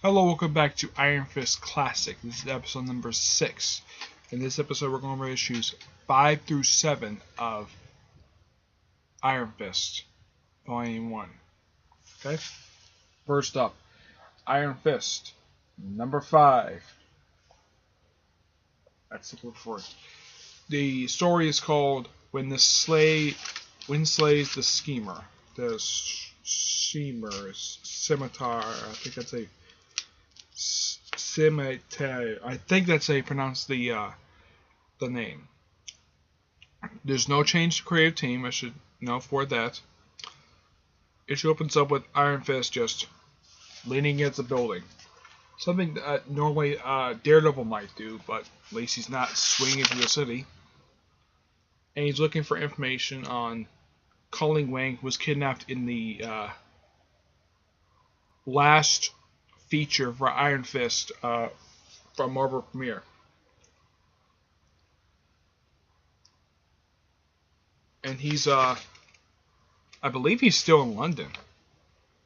Hello, welcome back to Iron Fist Classic. This is episode number 6. In this episode, we're going over issues 5 through 7 of Iron Fist, Volume 1. Okay? First up, Iron Fist, number 5. That's the look for it. The story is called When Slays the Schemer. The Scimitar, I think that's a Scimitar. I think that's how you pronounce the name. There's no change to creative team. I should know for that. Issue opens up with Iron Fist just leaning against a building. Something that normally Daredevil might do, but at least he's not swinging through the city. And he's looking for information on Colleen Wing, who was kidnapped in the last feature for Iron Fist from Marvel Premiere. And he's, I believe he's still in London.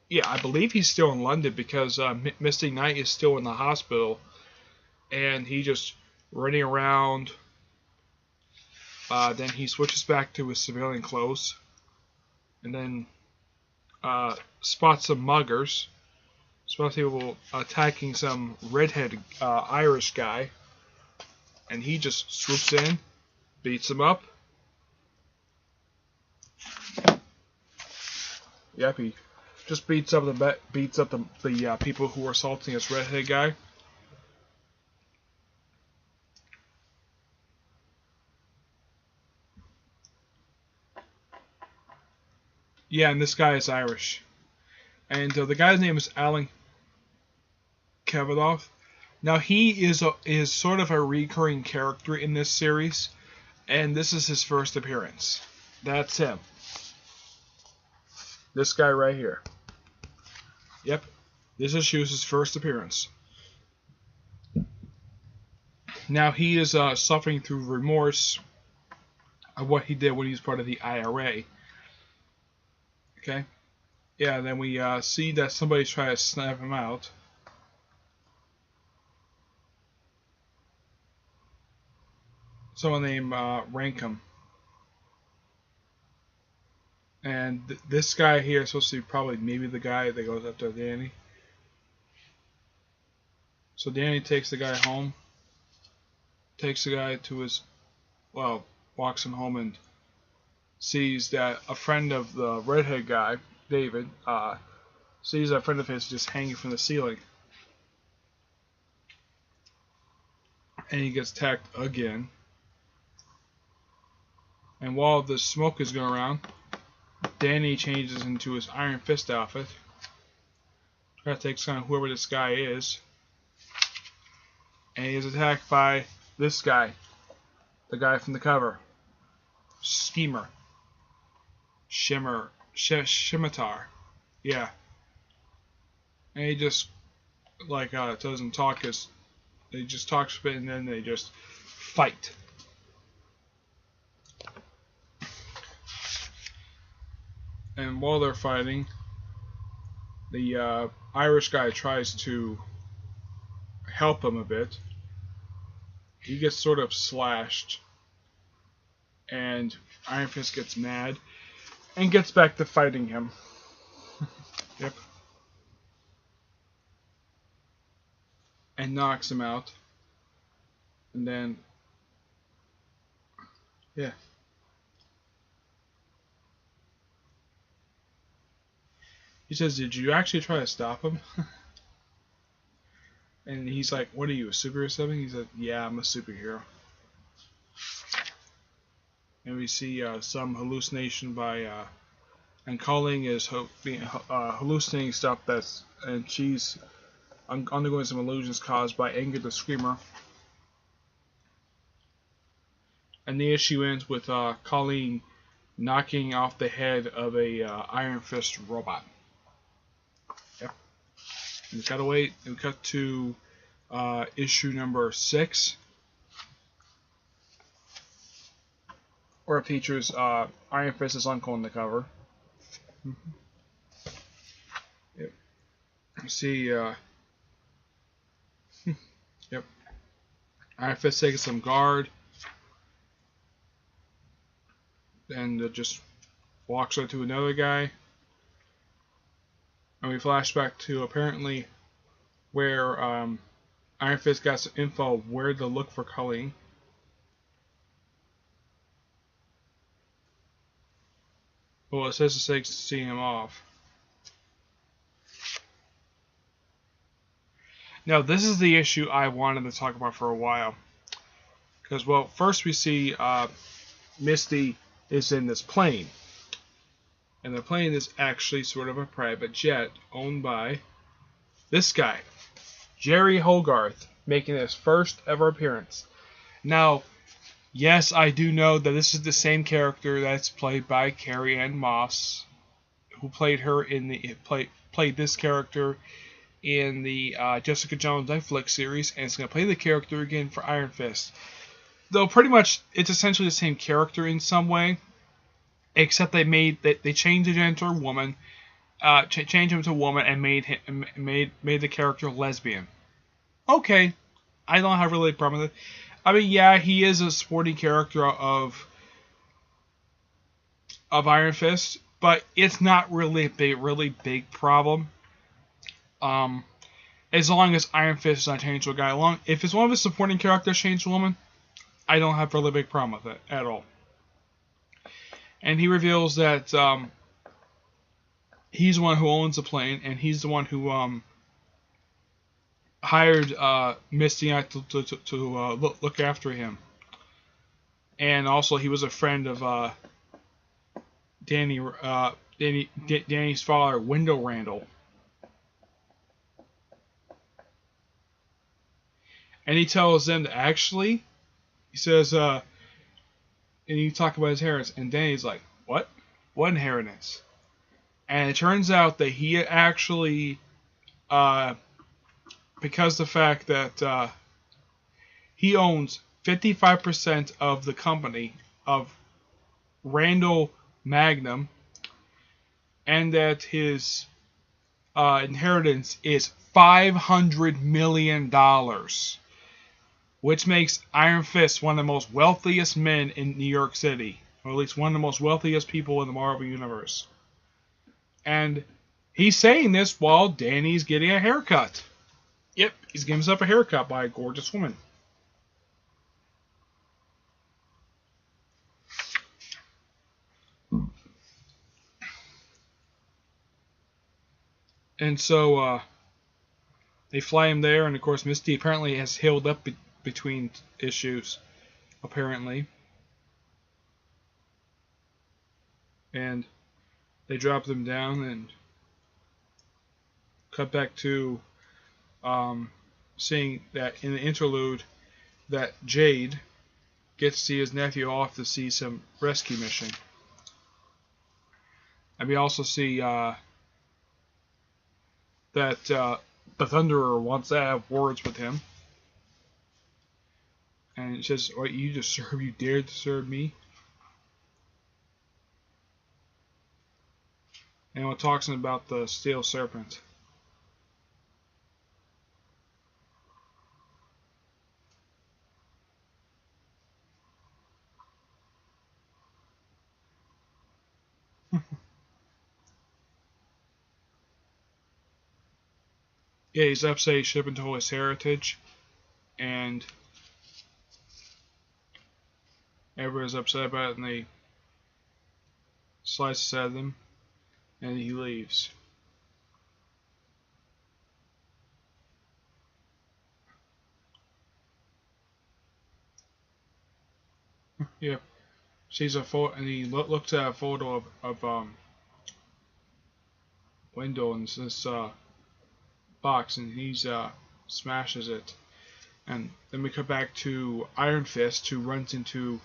Yeah, I believe he's still in London because Misty Knight is still in the hospital. And he just running around. Then he switches back to his civilian clothes. And then spots some muggers. Spots people attacking some redhead Irish guy. And he just swoops in, beats him up. Yep, he just beats up the people who are assaulting this redhead guy. Yeah, and this guy is Irish. And the guy's name is Alan Kavanaugh. Now he is sort of a recurring character in this series, and this is his first appearance. That's him. This guy right here. Yep, this is his first appearance. Now he is suffering through remorse of what he did when he was part of the IRA. Okay. Yeah, then we see that somebody's trying to snap him out. Someone named Rankum. And this guy here is supposed to be probably maybe the guy that goes after Danny. So Danny takes the guy home. Takes the guy to his, well, walks him home and sees that a friend of the redhead guy, David, sees a friend of his just hanging from the ceiling. And he gets attacked again. And while the smoke is going around, Danny changes into his Iron Fist outfit. Tries to take kind of whoever this guy is. And he is attacked by this guy. The guy from the cover. Schemer. Scimitar. Yeah. And he just, like, doesn't talk as, he just talks a bit and then they just fight. And while they're fighting, the Irish guy tries to help him a bit. He gets sort of slashed. And Iron Fist gets mad and gets back to fighting him. Yep. And knocks him out. And then, yeah. He says, "Did you actually try to stop him?" And he's like, "What are you, a superhero or something?" He said, "Yeah, I'm a superhero." And we see some hallucination by, and Colleen is hallucinating stuff and she's undergoing some illusions caused by Anger the Screamer. And the issue ends with Colleen knocking off the head of a Iron Fist robot. Yep. And we cut away. We cut to issue number 6, where it features Iron Fist's uncle on the cover. Yep. You see Yep. Iron Fist taking some guard. And just walks up to another guy. And we flash back to apparently where Iron Fist got some info of where to look for Colleen. Well, it says it takes to see him off. Now, this is the issue I wanted to talk about for a while. Because, well, first we see Misty is in this plane. And the plane is actually sort of a private jet owned by this guy, Jerry Hogarth, making his first ever appearance. Now, yes, I do know that this is the same character that's played by Carrie-Anne Moss, who played her in the played this character in the Jessica Jones Netflix series, and it's going to play the character again for Iron Fist. Though pretty much it's essentially the same character in some way, except they changed it into a woman, changed him to a woman, and made the character lesbian. Okay, I don't have really a problem with it. I mean, yeah, he is a supporting character of Iron Fist, but it's not really a really big problem. As long as Iron Fist is not changed to a guy. If it's one of his supporting characters changed to a woman, I don't have a really big problem with it at all. And he reveals that he's the one who owns the plane, and he's the one who hired Misty to look after him. And also, he was a friend of Danny's father, Wendell Randall. And he tells them to actually, he says, and you talk about his inheritance, and Danny's like, what? What inheritance? And it turns out that he actually, because the fact that he owns 55% of the company of Randall Magnum, and that his inheritance is $500 million. Which makes Iron Fist one of the most wealthiest men in New York City. Or at least one of the most wealthiest people in the Marvel Universe. And he's saying this while Danny's getting a haircut. Yep, he's giving himself a haircut by a gorgeous woman. And so they fly him there, and of course Misty apparently has healed up between issues, apparently. And they drop them down and cut back to seeing that in the interlude that Jade gets to see his nephew off to see some rescue mission. And we also see that the Thunderer wants to have words with him. And it says, "What, you dared to serve me?" And we're talking about the Steel Serpent. Yeah, he's upset he should have been told his heritage. And everyone's upset about it, and they slice at him, and he leaves. Yeah, sees a photo, and he looks at a photo of Wendell in this box, and he smashes it. And then we come back to Iron Fist, who runs into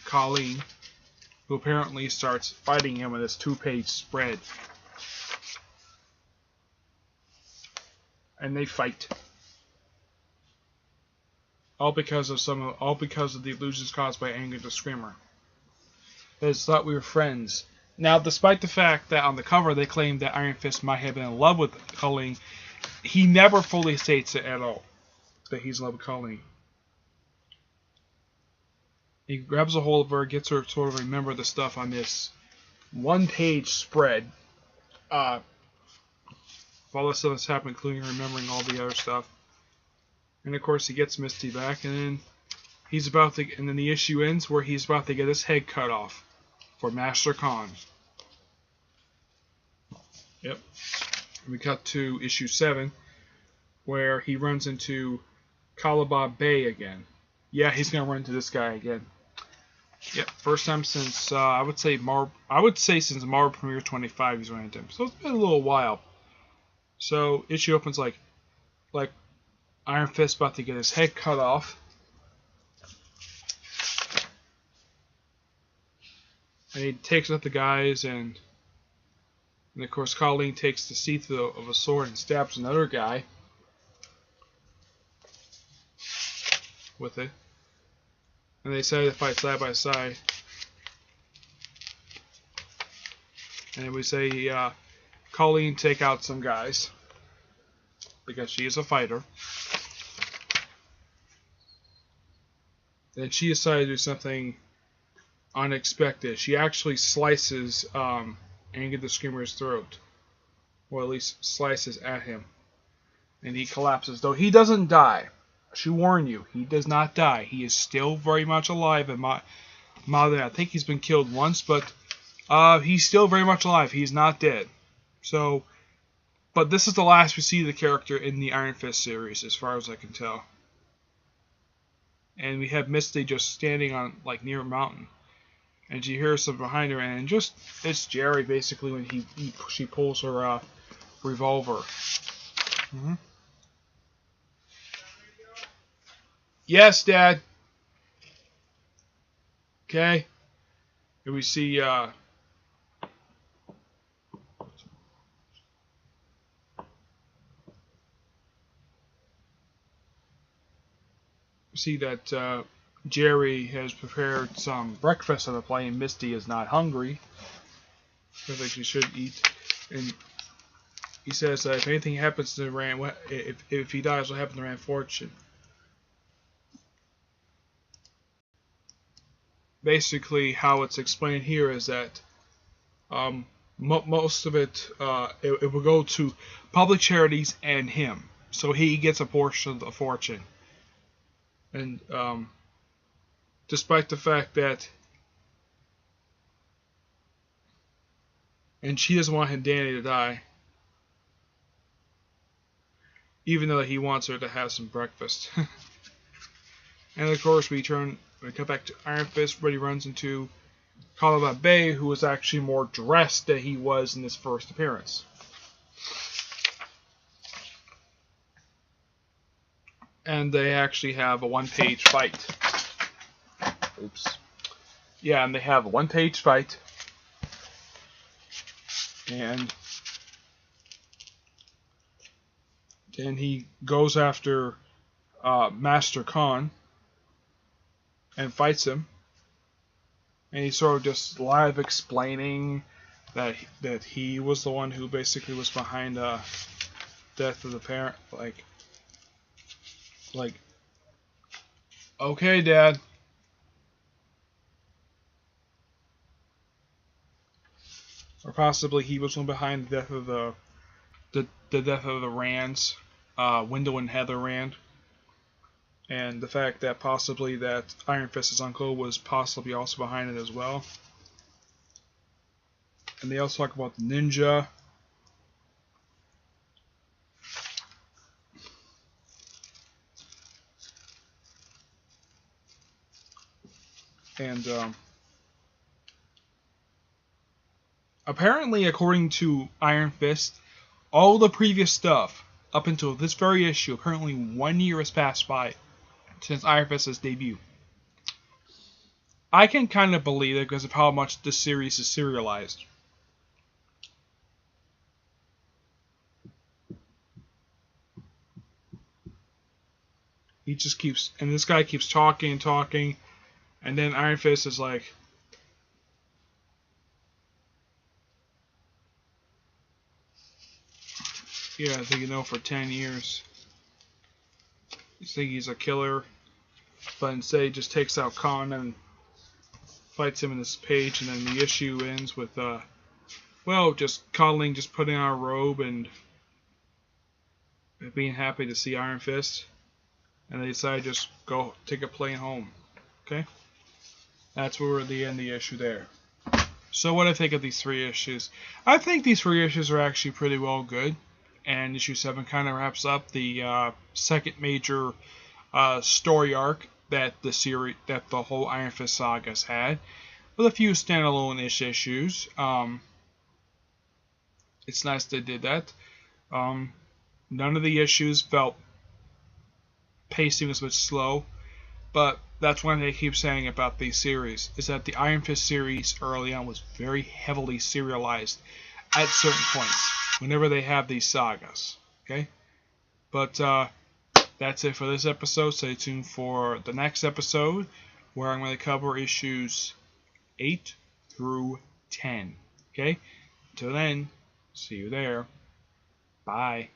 Colleen, who apparently starts fighting him with this 2-page spread. And they fight. All because of the illusions caused by Anger the Screamer. They thought we were friends. Now, despite the fact that on the cover they claimed that Iron Fist might have been in love with Colleen, he never fully states it at all. that he's in love with Colleen. He grabs a hold of her, gets her to sort of remember the stuff on this one-page spread. All the stuff that's happened, including remembering all the other stuff. And of course, he gets Misty back, and then and then the issue ends where he's about to get his head cut off for Master Khan. Yep. We cut to issue 7, where he runs into Kalaba Bey again. Yeah, he's gonna run into this guy again. Yep, first time since I would say since Marvel Premiere 25 he's running into him. So it's been a little while. So issue opens like Iron Fist about to get his head cut off. And he takes out the guys, and of course Colleen takes the teeth of a sword and stabs another guy with it. And they decided to fight side by side. And we say Colleen take out some guys because she is a fighter. Then she decided to do something unexpected. She actually slices Anger the Screamer's throat, or at least slices at him, and he collapses. Though he doesn't die. I should warn you, he does not die. He is still very much alive. And I think he's been killed once, but he's still very much alive. He's not dead. So, but this is the last we see of the character in the Iron Fist series, as far as I can tell. And we have Misty just standing on near a mountain, and she hears something behind her, and it's Jerry basically when she pulls her revolver. Mm-hmm. Yes, Dad. Okay. And we see that Jerry has prepared some breakfast on the plane. Misty is not hungry. I think she should eat. And he says if anything happens to Rand, if he dies, what happened to Rand Fortune? Basically, how it's explained here is that most of it will go to public charities and him, so he gets a portion of the fortune. And despite the fact that, and she doesn't want Danny to die, even though he wants her to have some breakfast. And of course, we come back to Iron Fist, where he runs into Kalaba Bey, who was actually more dressed than he was in his first appearance. And they actually have a one-page fight. Oops. Yeah, and they have a one-page fight. And then he goes after Master Khan and fights him. And he's sort of just live explaining that he was the one who basically was behind the death of the parent. Like, okay, Dad. Or possibly he was one behind the death of the death of the Rands, Wendell and Heather Rand. And the fact that possibly that Iron Fist's uncle was possibly also behind it as well. And they also talk about the ninja. And apparently, according to Iron Fist, all the previous stuff up until this very issue, apparently 1 year has passed by since Iron Fist's debut. I can kind of believe it because of how much this series is serialized. He just keeps, and this guy keeps talking and talking, and then Iron Fist is like, yeah, I think you know for 10 years. You think he's a killer, but instead he just takes out Khan and fights him in this page, and then the issue ends with, well, just cuddling, just putting on a robe and being happy to see Iron Fist. And they decide to just go take a plane home. Okay? That's where we're at the end of the issue there. So what do I think of these 3 issues? I think these 3 issues are actually pretty well good. And issue 7 kind of wraps up the second major story arc that the whole Iron Fist saga's had, with a few standalone-ish issues. It's nice they did that. None of the issues felt pacing was a bit slow, but that's one thing I keep saying about these series, is that the Iron Fist series early on was very heavily serialized at certain points, whenever they have these sagas. Okay? But that's it for this episode. Stay tuned for the next episode, where I'm going to cover issues 8 through 10. Okay? Until then, see you there. Bye.